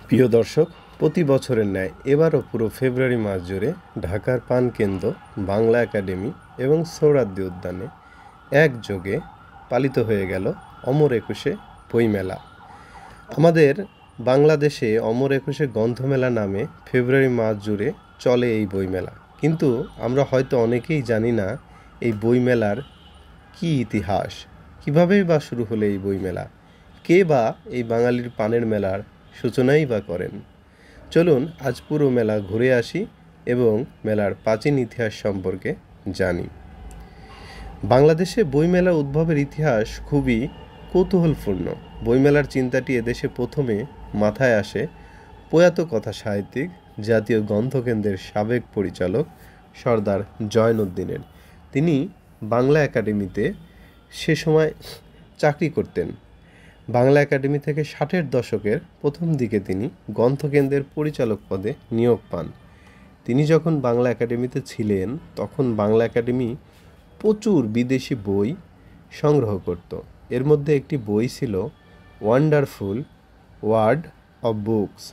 প্রিয় দর্শক, প্রতি বছরের ন্যায় এবারও পুরো ফেব্রুয়ারি মাস জুড়ে ঢাকার প্রাণকেন্দ্র বাংলা একাডেমি এবং সোহরাওয়ার্দী উদ্যানে একযোগে পালিত হয়ে গেল অমর একুশে বইমেলা। আমাদের বাংলাদেশে অমর একুশে গ্রন্থমেলা নামে ফেব্রুয়ারি মাস জুড়ে চলে এই বইমেলা, কিন্তু আমরা হয়তো অনেকেই জানি না এই বইমেলার কী ইতিহাস, কীভাবেই বা শুরু হলো এই বইমেলা, কে বা এই বাঙালির পানের মেলার সূচনাই বা করেন। চলুন আজ পুরো মেলা ঘুরে আসি এবং মেলার প্রাচীন ইতিহাস সম্পর্কে জানি। বাংলাদেশে বইমেলা উদ্ভবের ইতিহাস খুবই কৌতূহলপূর্ণ। বইমেলার চিন্তাটি এদেশে প্রথমে মাথায় আসে প্রয়াত কথা সাহিত্যিক, জাতীয় গ্রন্থকেন্দ্রের সাবেক পরিচালক সর্দার জয়নুদ্দিনের। তিনি বাংলা একাডেমিতে সে সময় চাকরি করতেন। বাংলা একাডেমি থেকে 60-এর দশকের প্রথম দিকে তিনি গ্রন্থকেন্দ্রের পরিচালক পদে নিয়োগ পান। তিনি যখন বাংলা একাডেমিতে ছিলেন তখন বাংলা একাডেমি প্রচুর বিদেশি বই সংগ্রহ করত। এর মধ্যে একটি বই ছিল ওয়ান্ডারফুল ওয়ার্ল্ড অব বুকস।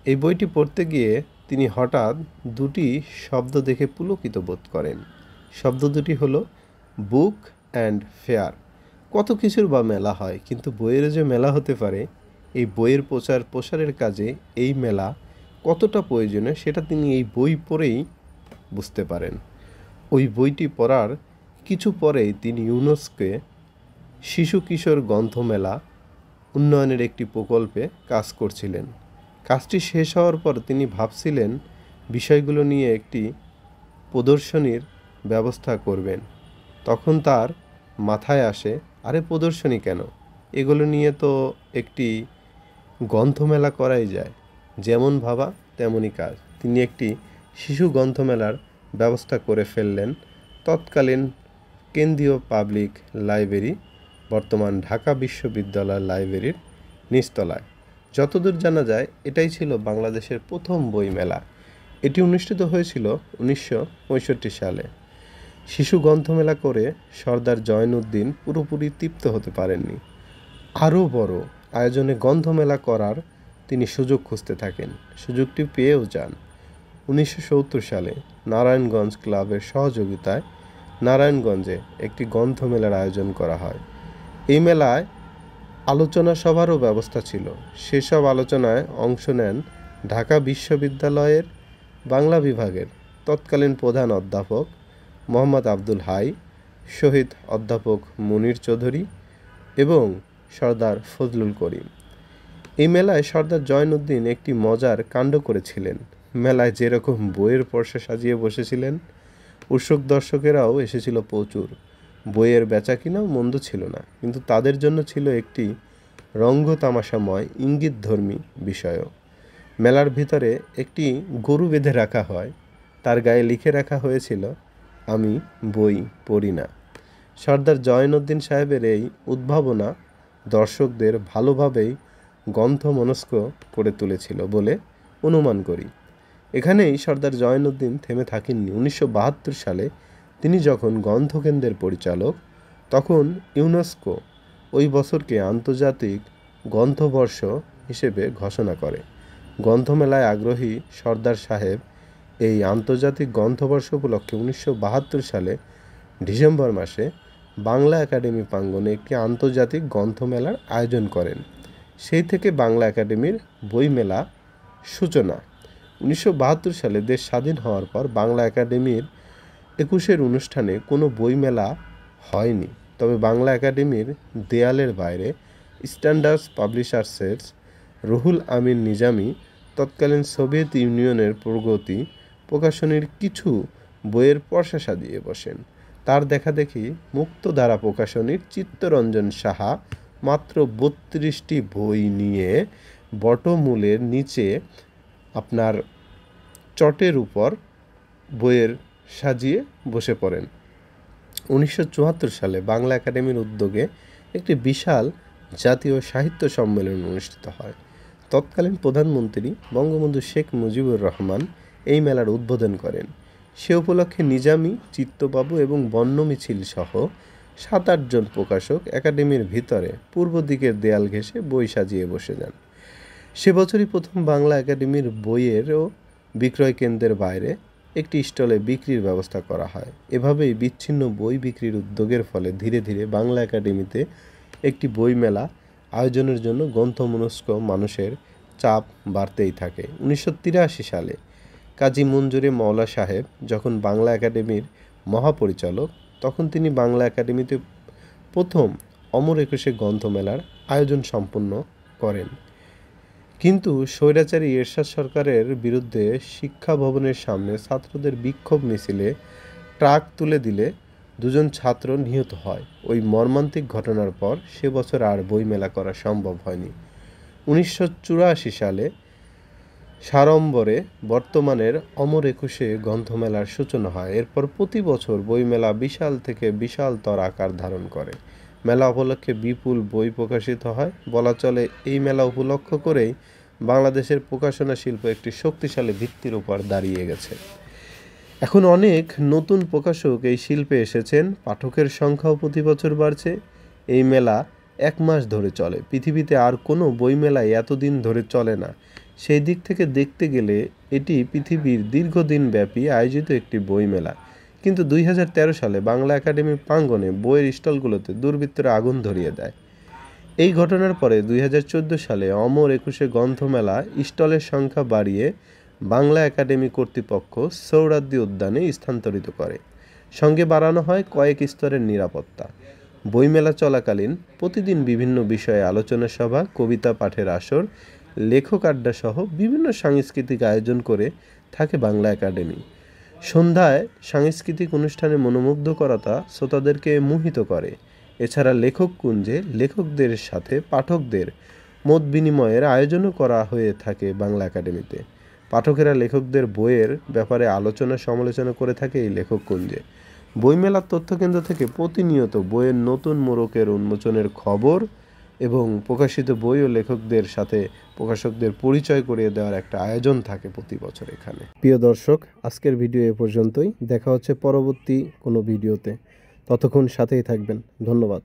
এই বইটি পড়তে গিয়ে তিনি হঠাৎ দুটি শব্দ দেখে পুলকিত বোধ করেন। শব্দ দুটি হলো বুক অ্যান্ড ফেয়ার। কত কিছুর বা মেলা হয়, কিন্তু বইয়ের যে মেলা হতে পারে, এই বইয়ের প্রসারের কাজে এই মেলা কতটা প্রয়োজনীয় সেটা তিনি এই বই পড়েই বুঝতে পারেন। ওই বইটি পড়ার কিছু পরেই তিনি ইউনেস্কোকে শিশু কিশোর গ্রন্থমেলা উন্নয়নের একটি প্রকল্পে কাজ করছিলেন। কাজটি শেষ হওয়ার পর তিনি ভাবছিলেন বিষয়গুলো নিয়ে একটি প্রদর্শনীর ব্যবস্থা করবেন। তখন তার মাথায় আসে, আরে প্রদর্শনী কেন, এগুলো নিয়ে তো একটি গ্রন্থমেলা করাই যায়। যেমন ভাবা তেমনই কাজ। তিনি একটি শিশু গ্রন্থমেলার ব্যবস্থা করে ফেললেন তৎকালীন কেন্দ্রীয় পাবলিক লাইব্রেরি, বর্তমান ঢাকা বিশ্ববিদ্যালয় লাইব্রেরির নিচতলায়। যতদূর জানা যায় এটাই ছিল বাংলাদেশের প্রথম বইমেলা। এটি অনুষ্ঠিত হয়েছিল 1965 সালে। শিশু গ্রন্থমেলা করে সর্দার জয়নুদ্দিন পুরোপুরি তৃপ্ত হতে পারেননি। আরও বড় আয়োজনে গ্রন্থমেলা করার তিনি সুযোগ খুঁজতে থাকেন। সুযোগটি পেয়েও যান। 1970 সালে নারায়ণগঞ্জ ক্লাবের সহযোগিতায় নারায়ণগঞ্জে একটি গ্রন্থমেলার আয়োজন করা হয়। এই মেলায় আলোচনা সভারও ব্যবস্থা ছিল। সেসব আলোচনায় অংশ নেন ঢাকা বিশ্ববিদ্যালয়ের বাংলা বিভাগের তৎকালীন প্রধান অধ্যাপক মোহাম্মদ আব্দুল হাই, শহীদ অধ্যাপক মুনির চৌধুরী এবং সর্দার ফজলুল করিম। এই মেলায় সর্দার জয়নুদ্দিন একটি মজার কাণ্ড করেছিলেন। মেলায় যেরকম বইয়ের পর্ষা সাজিয়ে বসেছিলেন, উৎসুক দর্শকেরাও এসেছিল প্রচুর। বইয়ের বেচাকিনাও মন্দ ছিল না, কিন্তু তাদের জন্য ছিল একটি রঙ্গতামাশাময় ইঙ্গিতধর্মী বিষয়ও। মেলার ভিতরে একটি গরু বেঁধে রাখা হয়, তার গায়ে লিখে রাখা হয়েছিল, আমি বই পড়ি না। সর্দার জয়নুদ্দিন সাহেবের এই উদ্ভাবনা দর্শকদের ভালোভাবেই গ্রন্থমনস্ক করে তুলেছিল বলে অনুমান করি। এখানেই সর্দার জয়নুদ্দিন থেমে থাকেননি। 1972 সালে তিনি যখন গ্রন্থকেন্দ্রের পরিচালক, তখন ইউনেস্কো ওই বছরকে আন্তর্জাতিক গ্রন্থবর্ষ হিসেবে ঘোষণা করে। গ্রন্থমেলায় আগ্রহী সর্দার সাহেব এই আন্তর্জাতিক গ্রন্থবর্ষ উপলক্ষে 1972 সালে ডিসেম্বর মাসে বাংলা একাডেমি প্রাঙ্গণে একটি আন্তর্জাতিক গ্রন্থমেলার আয়োজন করেন। সেই থেকে বাংলা একাডেমির বইমেলা সূচনা। 1972 সালে দেশ স্বাধীন হওয়ার পর বাংলা একাডেমির 21-এর অনুষ্ঠানে কোনো বইমেলা হয়নি। তবে বাংলা একাডেমির দেয়ালের বাইরে স্ট্যান্ডার্ড পাবলিশার্সের রুহুল আমিন নিজামী তৎকালীন সোভিয়েত ইউনিয়নের প্রগতি প্রকাশনীর কিছু বইয়ের পর্ষা সাজিয়ে বসেন। তার দেখাদেখি মুক্তধারা প্রকাশনীর চিত্তরঞ্জন সাহা মাত্র 32টি বই নিয়ে বটমূলের নিচে আপনার চটের উপর বইয়ের সাজিয়ে বসে পড়েন। 1974 সালে বাংলা একাডেমির উদ্যোগে একটি বিশাল জাতীয় সাহিত্য সম্মেলন অনুষ্ঠিত হয়। তৎকালীন প্রধানমন্ত্রী বঙ্গবন্ধু শেখ মুজিবুর রহমান এই মেলার উদ্বোধন করেন। সে উপলক্ষে নিজামী, চিত্তবাবু এবং বন্য মিছিল সহ 7-8 জন প্রকাশক একাডেমির ভিতরে পূর্ব দিকের দেয়াল ঘেঁষে বই সাজিয়ে বসে যান। সে বছরই প্রথম বাংলা একাডেমির বইয়েরও বিক্রয় কেন্দ্রের বাইরে একটি স্টলে বিক্রির ব্যবস্থা করা হয়। এভাবেই বিচ্ছিন্ন বই বিক্রির উদ্যোগের ফলে ধীরে ধীরে বাংলা একাডেমিতে একটি বইমেলা আয়োজনের জন্য গ্রন্থমনস্ক মানুষের চাপ বাড়তেই থাকে। 1983 সালে কাজী মঞ্জুরে মওলা সাহেব যখন বাংলা একাডেমির মহাপরিচালক, তখন তিনি বাংলা একাডেমিতে প্রথম অমর একুশে গ্রন্থমেলার আয়োজন সম্পন্ন করেন। কিন্তু স্বৈরাচারী এরশাদ সরকারের বিরুদ্ধে শিক্ষা ভবনের সামনে ছাত্রদের বিক্ষোভ মিছিলে ট্রাক তুলে দিলে দুজন ছাত্র নিহত হয়। ওই মর্মান্তিক ঘটনার পর সে বছর আর বইমেলা করা সম্ভব হয়নি। 1984 সালে সাড়ম্বরে বর্তমানের অমর একুশে গ্রন্থমেলার সূচনা হয়। এরপর প্রতি বছর বইমেলা বিশাল থেকে বিশালতর আকার ধারণ করে। মেলা উপলক্ষে বিপুল বই প্রকাশিত হয়। বলা চলে এই মেলা উপলক্ষ করেই বাংলাদেশের প্রকাশনা শিল্প একটি শক্তিশালী ভিত্তির উপর দাঁড়িয়ে গেছে। এখন অনেক নতুন প্রকাশক এই শিল্পে এসেছেন, পাঠকের সংখ্যাও প্রতি বছর বাড়ছে। এই মেলা 1 মাস ধরে চলে। পৃথিবীতে আর কোনো বইমেলায় এতদিন ধরে চলে না। সেই দিক থেকে দেখতে গেলে এটি পৃথিবীর দীর্ঘদিন ব্যাপী আয়োজিত একটি বইমেলা। কিন্তু 2013 সালে বাংলা একাডেমি প্রাঙ্গণে বইয়ের স্টলগুলোতে দুর্বৃত্তরা আগুন ধরিয়ে দেয়। এই ঘটনার পরে 2014 সালে অমর একুশে গ্রন্থমেলা স্টলের সংখ্যা বাড়িয়ে বাংলা একাডেমি কর্তৃপক্ষ সোহরাওয়ার্দী উদ্যানে স্থানান্তরিত করে। সঙ্গে বাড়ানো হয় কয়েক স্তরের নিরাপত্তা। বইমেলা চলাকালীন প্রতিদিন বিভিন্ন বিষয়ে আলোচনা সভা, কবিতা পাঠের আসর, লেখক আড্ডা সহ বিভিন্ন সাংস্কৃতিক আয়োজন করে থাকে বাংলা একাডেমি। সন্ধ্যায় সাংস্কৃতিক অনুষ্ঠানে মনোমুগ্ধকরতা শ্রোতাদেরকে মোহিত করে। এছাড়া লেখক কুঞ্জে লেখকদের সাথে পাঠকদের মত বিনিময়ের আয়োজনও করা হয়ে থাকে বাংলা একাডেমিতে। পাঠকেরা লেখকদের বইয়ের ব্যাপারে আলোচনা সমালোচনা করে থাকে এই লেখক কুঞ্জে। বইমেলার তথ্যকেন্দ্র থেকে প্রতিনিয়ত বইয়ের নতুন মোড়কের উন্মোচনের খবর এবং প্রকাশিত বই ও লেখকদের সাথে প্রকাশকদের পরিচয় করিয়ে দেওয়ার একটা আয়োজন থাকে প্রতি বছর এখানে। প্রিয় দর্শক, আজকের ভিডিও এ পর্যন্তই। দেখা হচ্ছে পরবর্তী কোনো ভিডিওতে। ততক্ষণ সাথেই থাকবেন। ধন্যবাদ।